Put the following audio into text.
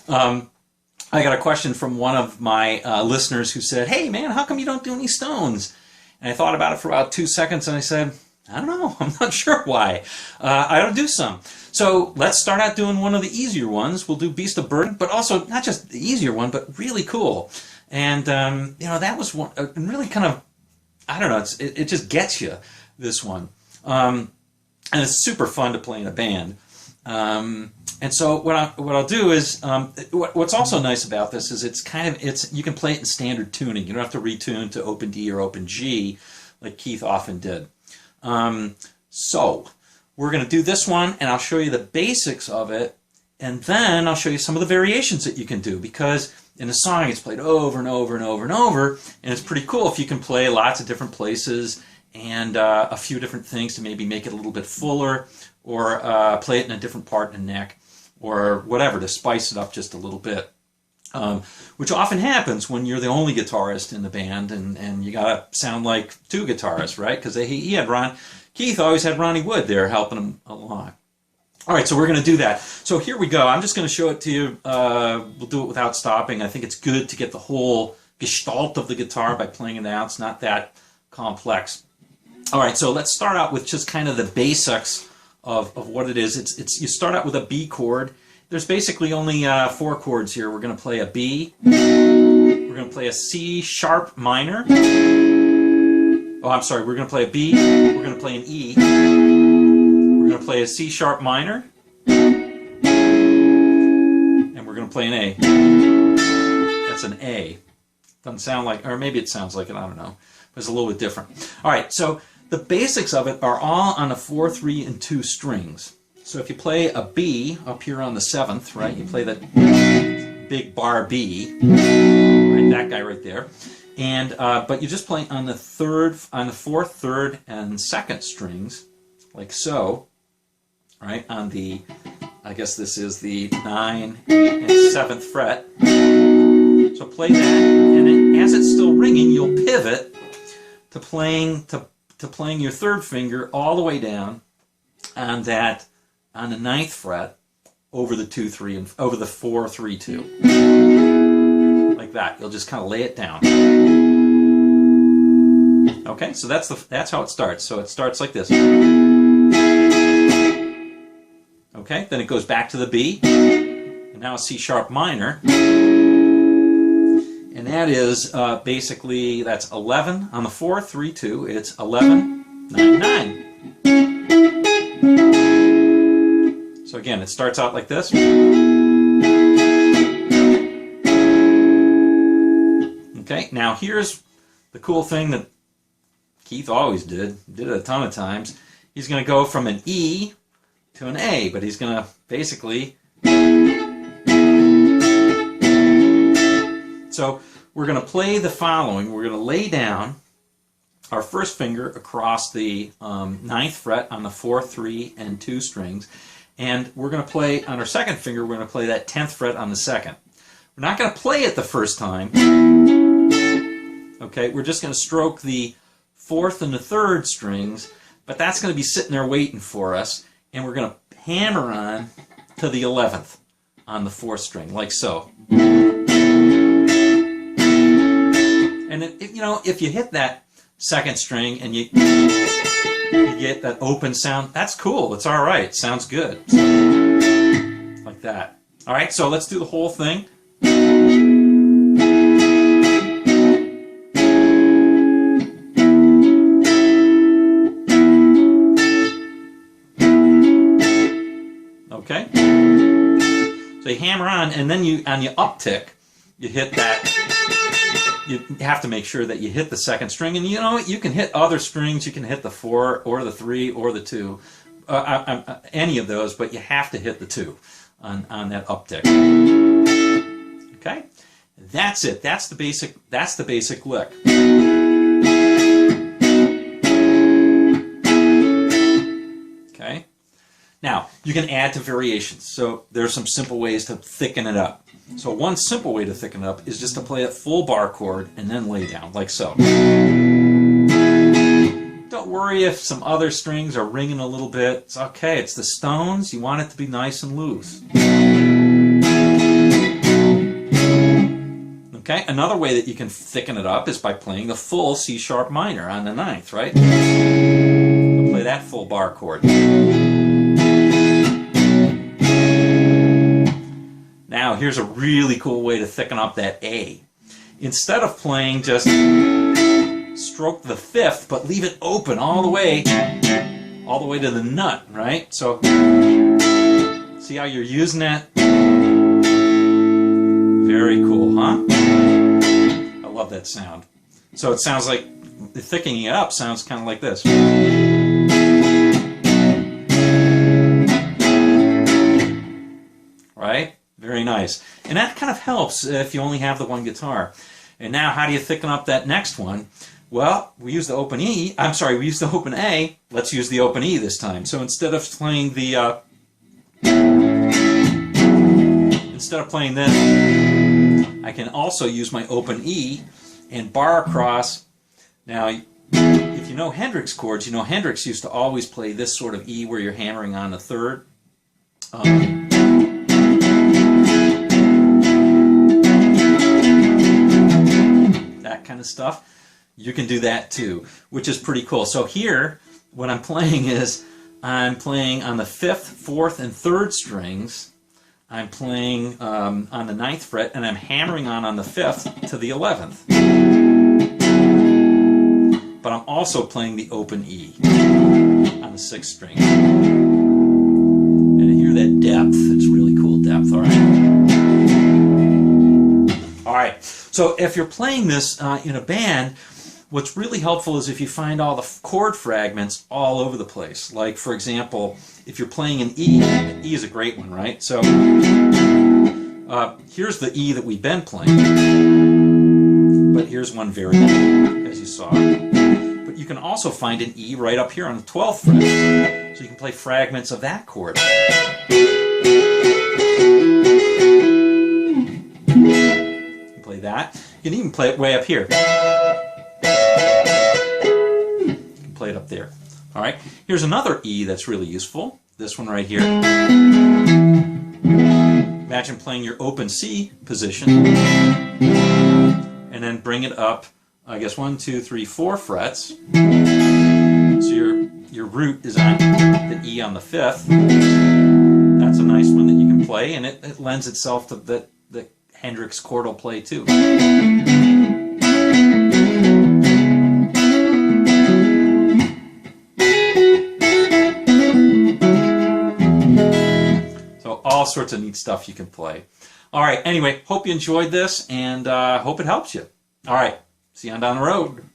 I got a question from one of my listeners who said, "Hey man, how come you don't do any stones?" And I thought about it for about 2 seconds and I said, I don't know. I'm not sure why. I don't do some. So let's start out doing one of the easier ones. We'll do Beast of Burden, but also not just the easier one, but really cool. And, that was one, really kind of, I don't know, it just gets you, this one. And it's super fun to play in a band. And so what I'll do is, what's also nice about this is you can play it in standard tuning. You don't have to retune to open D or open G like Keith often did. So we're going to do this one, and I'll show you the basics of it, and then I'll show you some of the variations that you can do, because in the song it's played over and over and over and over, and it's pretty cool if you can play lots of different places and a few different things to maybe make it a little bit fuller, or play it in a different part in the neck, or whatever, to spice it up just a little bit. Which often happens when you're the only guitarist in the band, and you gotta sound like two guitarists, right? Because Keith always had Ronnie Wood there helping him along. All right, so we're going to do that. So here we go. I'm just going to show it to you. We'll do it without stopping. I think it's good to get the whole gestalt of the guitar by playing it out. It's not that complex. All right, so let's start out with just kind of the basics of what it is. You start out with a B chord. There's basically only 4 chords here. We're going to play a B. We're going to play a C sharp minor. Oh, I'm sorry. We're going to play a B. We're going to play an E. We're going to play a C sharp minor. And we're going to play an A. That's an A. Doesn't sound like, or maybe it sounds like it. I don't know. But it's a little bit different. All right. So the basics of it are all on the 4, 3, and 2 strings. So if you play a B up here on the 7th, right, you play that big bar B, right, that guy right there, and but you just play on the 4th, 3rd, and 2nd strings, like so, right, on the, I guess this is the 9, 8, and 7th fret. So play that, and then as it's still ringing, you'll pivot to playing your 3rd finger all the way down on that. On the 9th fret, over the 2, 3, and over the 4, 3, 2, like that. You'll just kind of lay it down. Okay, so that's how it starts. So it starts like this. Okay, then it goes back to the B, and now a C sharp minor, and that is basically that's 11 on the 4, 3, 2. It's 11, 9, 9. So again, it starts out like this. Okay, now here's the cool thing that Keith always did it a ton of times. He's going to go from an E to an A, but he's going to basically... So we're going to play the following. We're going to lay down our first finger across the 9th fret on the 4, 3, and 2 strings. And we're going to play, on our 2nd finger, we're going to play that 10th fret on the 2nd. We're not going to play it the first time. Okay, we're just going to stroke the 4th and the 3rd strings, but that's going to be sitting there waiting for us. And we're going to hammer on to the 11th on the 4th string, like so. And if you hit that 2nd string and you get that open sound, that's cool. It's all right. Sounds good. Like that. All right, so let's do the whole thing. Okay. So you hammer on, and then on your uptick, you hit that. You have to make sure that you hit the 2nd string, and you can hit other strings. You can hit the 4 or the 3 or the 2, any of those, but you have to hit the 2 on that uptick. Okay, that's it. That's the basic lick. Okay, now you can add to variations. So there's some simple ways to thicken it up. So one simple way to thicken it up is just to play a full bar chord and then lay down, like so. Don't worry if some other strings are ringing a little bit. It's okay, it's the Stones. You want it to be nice and loose. Okay, another way that you can thicken it up is by playing the full C sharp minor on the 9th, right? We'll play that full bar chord. Now, here's a really cool way to thicken up that A. Instead of playing, just stroke the 5th, but leave it open all the way to the nut, right? So, see how you're using that? Very cool, huh? I love that sound. So it sounds like, thickening it up sounds kind of like this. Right? Very nice. And that kind of helps if you only have the one guitar. And now, how do you thicken up that next one? Well, we use the open E. I'm sorry, we used the open A. Let's use the open E this time. So instead of playing the instead of playing this, I can also use my open E and bar across. Now, if you know Hendrix chords, you know Hendrix used to always play this sort of E where you're hammering on the 3rd. That kind of stuff. You can do that too, which is pretty cool. So here, what I'm playing is, I'm playing on the 5th, 4th, and 3rd strings. I'm playing on the 9th fret, and I'm hammering on the 5th to the 11th. But I'm also playing the open E on the 6th string. And you hear that depth. It's really cool depth, all right? All right, so if you're playing this in a band, what's really helpful is if you find all the chord fragments all over the place. Like, for example, if you're playing an E, E is a great one, right? So here's the E that we've been playing, but here's one variant, as you saw. But you can also find an E right up here on the 12th fret, so you can play fragments of that chord. You can play that. You can even play it way up here. Play it up there. All right, here's another E that's really useful. This one right here. Imagine playing your open C position and then bring it up, I guess 1, 2, 3, 4 frets. So your root is on the E on the 5th. That's a nice one that you can play, and it lends itself to the Hendrix chordal play too. All sorts of neat stuff you can play. All right, anyway, hope you enjoyed this, and hope it helps you. All right, see you on down the road.